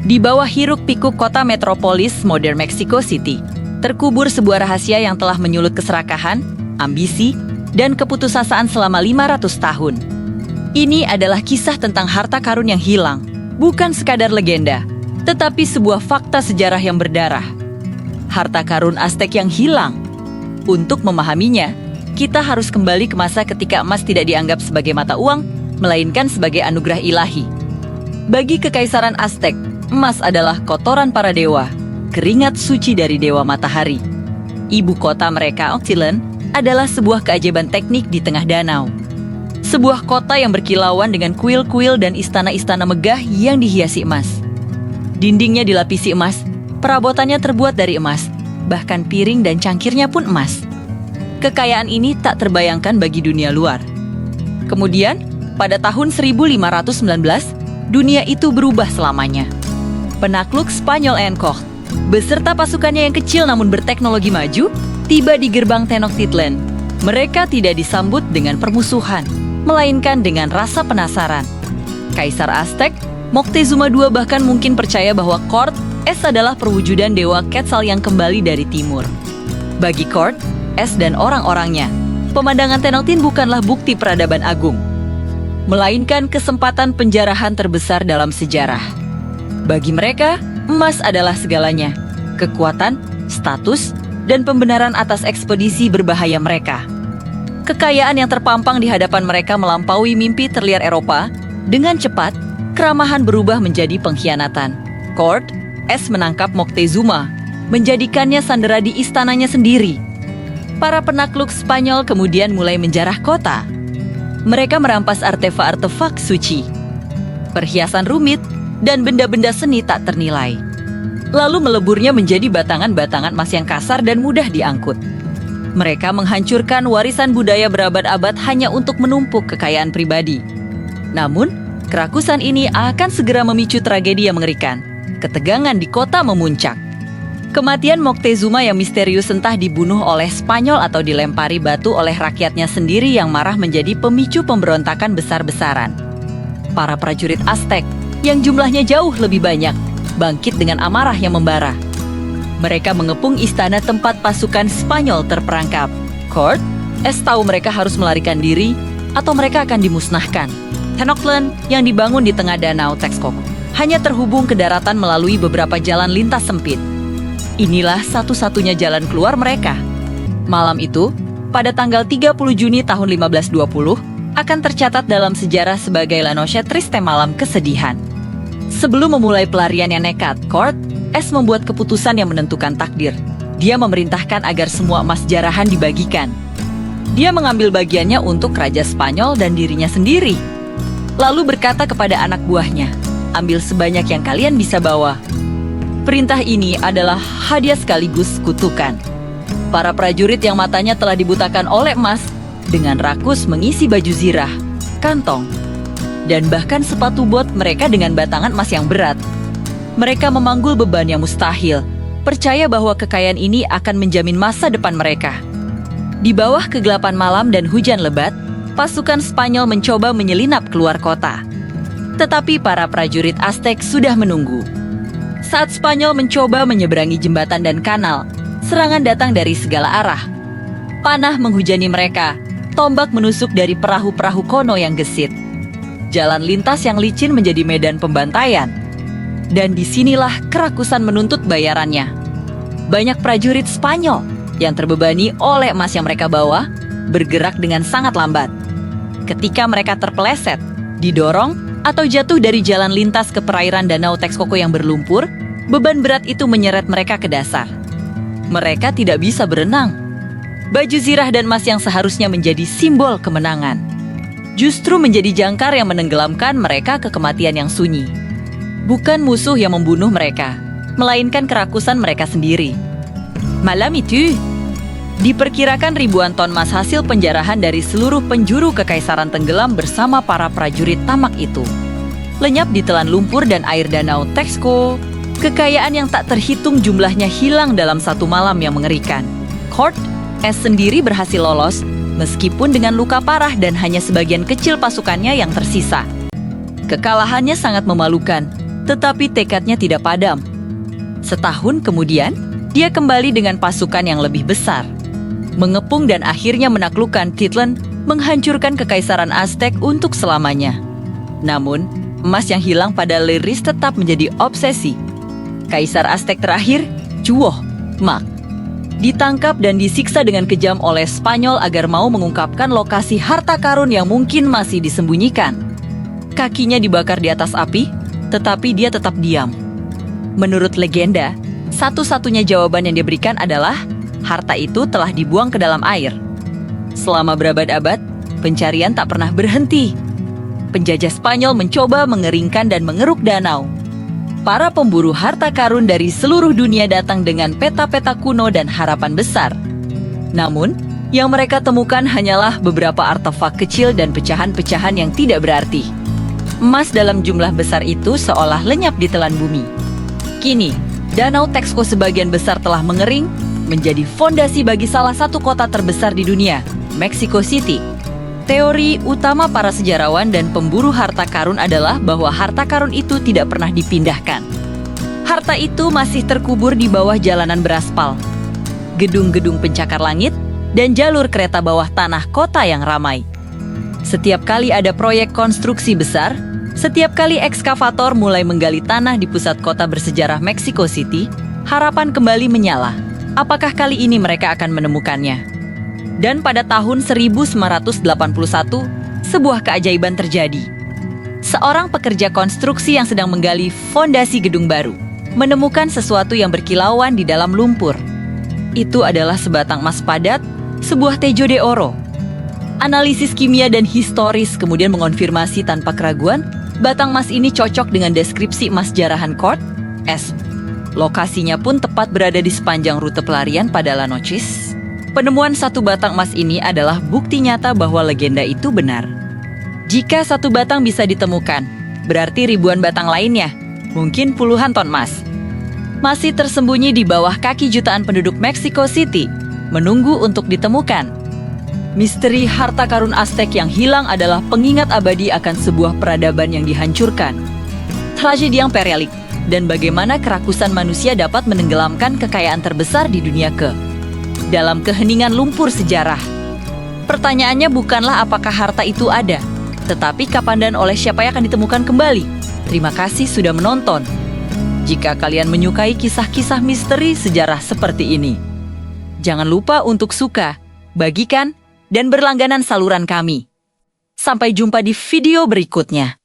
Di bawah hiruk-pikuk kota metropolis modern Mexico City, terkubur sebuah rahasia yang telah menyulut keserakahan, ambisi, dan keputusasaan selama 500 tahun. Ini adalah kisah tentang harta karun yang hilang, bukan sekadar legenda, tetapi sebuah fakta sejarah yang berdarah. Harta karun Aztec yang hilang. Untuk memahaminya, kita harus kembali ke masa ketika emas tidak dianggap sebagai mata uang, melainkan sebagai anugerah ilahi. Bagi kekaisaran Aztec, emas adalah kotoran para dewa, keringat suci dari dewa matahari. Ibu kota mereka, Octilan, adalah sebuah keajaiban teknik di tengah danau. Sebuah kota yang berkilauan dengan kuil-kuil dan istana-istana megah yang dihiasi emas. Dindingnya dilapisi emas, perabotannya terbuat dari emas, bahkan piring dan cangkirnya pun emas. Kekayaan ini tak terbayangkan bagi dunia luar. Kemudian, pada tahun 1519, dunia itu berubah selamanya. Penakluk Spanyol Encoch, beserta pasukannya yang kecil namun berteknologi maju, tiba di gerbang Tenochtitlan. Mereka tidak disambut dengan permusuhan, melainkan dengan rasa penasaran. Kaisar Aztec, Moctezuma II bahkan mungkin percaya bahwa Cort-es adalah perwujudan dewa Quetzal yang kembali dari timur. Bagi Cort-es dan orang-orangnya, pemandangan Tenochtitlan bukanlah bukti peradaban agung, melainkan kesempatan penjarahan terbesar dalam sejarah. Bagi mereka, emas adalah segalanya, kekuatan, status, dan pembenaran atas ekspedisi berbahaya mereka. Kekayaan yang terpampang di hadapan mereka melampaui mimpi terliar Eropa. Dengan cepat, keramahan berubah menjadi pengkhianatan. Cort-es menangkap Moctezuma, menjadikannya sandera di istananya sendiri. Para penakluk Spanyol kemudian mulai menjarah kota. Mereka merampas artefak-artefak suci, perhiasan rumit, dan benda-benda seni tak ternilai. Lalu meleburnya menjadi batangan-batangan emas yang kasar dan mudah diangkut. Mereka menghancurkan warisan budaya berabad-abad hanya untuk menumpuk kekayaan pribadi. Namun, kerakusan ini akan segera memicu tragedi yang mengerikan. Ketegangan di kota memuncak. Kematian Moctezuma yang misterius entah dibunuh oleh Spanyol atau dilempari batu oleh rakyatnya sendiri yang marah menjadi pemicu pemberontakan besar-besaran. Para prajurit Aztec, yang jumlahnya jauh lebih banyak, bangkit dengan amarah yang membara. Mereka mengepung istana tempat pasukan Spanyol terperangkap. Cort-es tahu mereka harus melarikan diri atau mereka akan dimusnahkan. Tenochtitlan yang dibangun di tengah danau Texcoco hanya terhubung ke daratan melalui beberapa jalan lintas sempit. Inilah satu-satunya jalan keluar mereka. Malam itu, pada tanggal 30 Juni tahun 1520, akan tercatat dalam sejarah sebagai La Noche Triste, malam kesedihan. Sebelum memulai pelarian yang nekat, Cort-es membuat keputusan yang menentukan takdir. Dia memerintahkan agar semua emas jarahan dibagikan. Dia mengambil bagiannya untuk Raja Spanyol dan dirinya sendiri. Lalu berkata kepada anak buahnya, "Ambil sebanyak yang kalian bisa bawa." Perintah ini adalah hadiah sekaligus kutukan. Para prajurit yang matanya telah dibutakan oleh emas, dengan rakus mengisi baju zirah, kantong, dan bahkan sepatu bot mereka dengan batangan emas yang berat. Mereka memanggul beban yang mustahil, percaya bahwa kekayaan ini akan menjamin masa depan mereka. Di bawah kegelapan malam dan hujan lebat, pasukan Spanyol mencoba menyelinap keluar kota. Tetapi para prajurit Aztec sudah menunggu. Saat Spanyol mencoba menyeberangi jembatan dan kanal, serangan datang dari segala arah. Panah menghujani mereka, tombak menusuk dari perahu-perahu kuno yang gesit. Jalan lintas yang licin menjadi medan pembantaian. Dan disinilah kerakusan menuntut bayarannya. Banyak prajurit Spanyol yang terbebani oleh emas yang mereka bawa, bergerak dengan sangat lambat. Ketika mereka terpeleset, didorong, atau jatuh dari jalan lintas ke perairan danau Texcoco yang berlumpur, beban berat itu menyeret mereka ke dasar. Mereka tidak bisa berenang. Baju zirah dan emas yang seharusnya menjadi simbol kemenangan, justru menjadi jangkar yang menenggelamkan mereka ke kematian yang sunyi. Bukan musuh yang membunuh mereka, melainkan kerakusan mereka sendiri. Malam itu, diperkirakan ribuan ton emas hasil penjarahan dari seluruh penjuru kekaisaran tenggelam bersama para prajurit tamak itu. Lenyap di telan lumpur dan air danau Texcoco, kekayaan yang tak terhitung jumlahnya hilang dalam satu malam yang mengerikan. Cort-es sendiri berhasil lolos, meskipun dengan luka parah dan hanya sebagian kecil pasukannya yang tersisa. Kekalahannya sangat memalukan, Tetapi tekadnya tidak padam. Setahun kemudian, dia kembali dengan pasukan yang lebih besar, mengepung dan akhirnya menaklukkan Titlan, menghancurkan kekaisaran Aztec untuk selamanya. Namun, emas yang hilang pada Liris tetap menjadi obsesi. Kaisar Aztec terakhir, Cuauhtémoc, ditangkap dan disiksa dengan kejam oleh Spanyol agar mau mengungkapkan lokasi harta karun yang mungkin masih disembunyikan. Kakinya dibakar di atas api, tetapi dia tetap diam. Menurut legenda, satu-satunya jawaban yang diberikan adalah harta itu telah dibuang ke dalam air. Selama berabad-abad, pencarian tak pernah berhenti. Penjajah Spanyol mencoba mengeringkan dan mengeruk danau. Para pemburu harta karun dari seluruh dunia datang dengan peta-peta kuno dan harapan besar. Namun, yang mereka temukan hanyalah beberapa artefak kecil dan pecahan-pecahan yang tidak berarti. Emas dalam jumlah besar itu seolah lenyap di telan bumi. Kini, Danau Texco sebagian besar telah mengering, menjadi fondasi bagi salah satu kota terbesar di dunia, Mexico City. Teori utama para sejarawan dan pemburu harta karun adalah bahwa harta karun itu tidak pernah dipindahkan. Harta itu masih terkubur di bawah jalanan beraspal, gedung-gedung pencakar langit, dan jalur kereta bawah tanah kota yang ramai. Setiap kali ada proyek konstruksi besar, setiap kali ekskavator mulai menggali tanah di pusat kota bersejarah Mexico City, harapan kembali menyala. Apakah kali ini mereka akan menemukannya? Dan pada tahun 1981, sebuah keajaiban terjadi. Seorang pekerja konstruksi yang sedang menggali fondasi gedung baru menemukan sesuatu yang berkilauan di dalam lumpur. Itu adalah sebatang emas padat, sebuah tejo de oro. Analisis kimia dan historis kemudian mengonfirmasi tanpa keraguan, batang emas ini cocok dengan deskripsi emas jarahan Court S. Lokasinya pun tepat berada di sepanjang rute pelarian pada La Noches. Penemuan satu batang emas ini adalah bukti nyata bahwa legenda itu benar. Jika satu batang bisa ditemukan, berarti ribuan batang lainnya, mungkin puluhan ton emas, masih tersembunyi di bawah kaki jutaan penduduk Mexico City, menunggu untuk ditemukan. Misteri harta karun Aztec yang hilang adalah pengingat abadi akan sebuah peradaban yang dihancurkan, tragedi imperialik, dan bagaimana kerakusan manusia dapat menenggelamkan kekayaan terbesar di dunia dalam keheningan lumpur sejarah. Pertanyaannya bukanlah apakah harta itu ada, tetapi kapan dan oleh siapa yang akan ditemukan kembali. Terima kasih sudah menonton. Jika kalian menyukai kisah-kisah misteri sejarah seperti ini, jangan lupa untuk suka, bagikan, dan berlangganan saluran kami. Sampai jumpa di video berikutnya.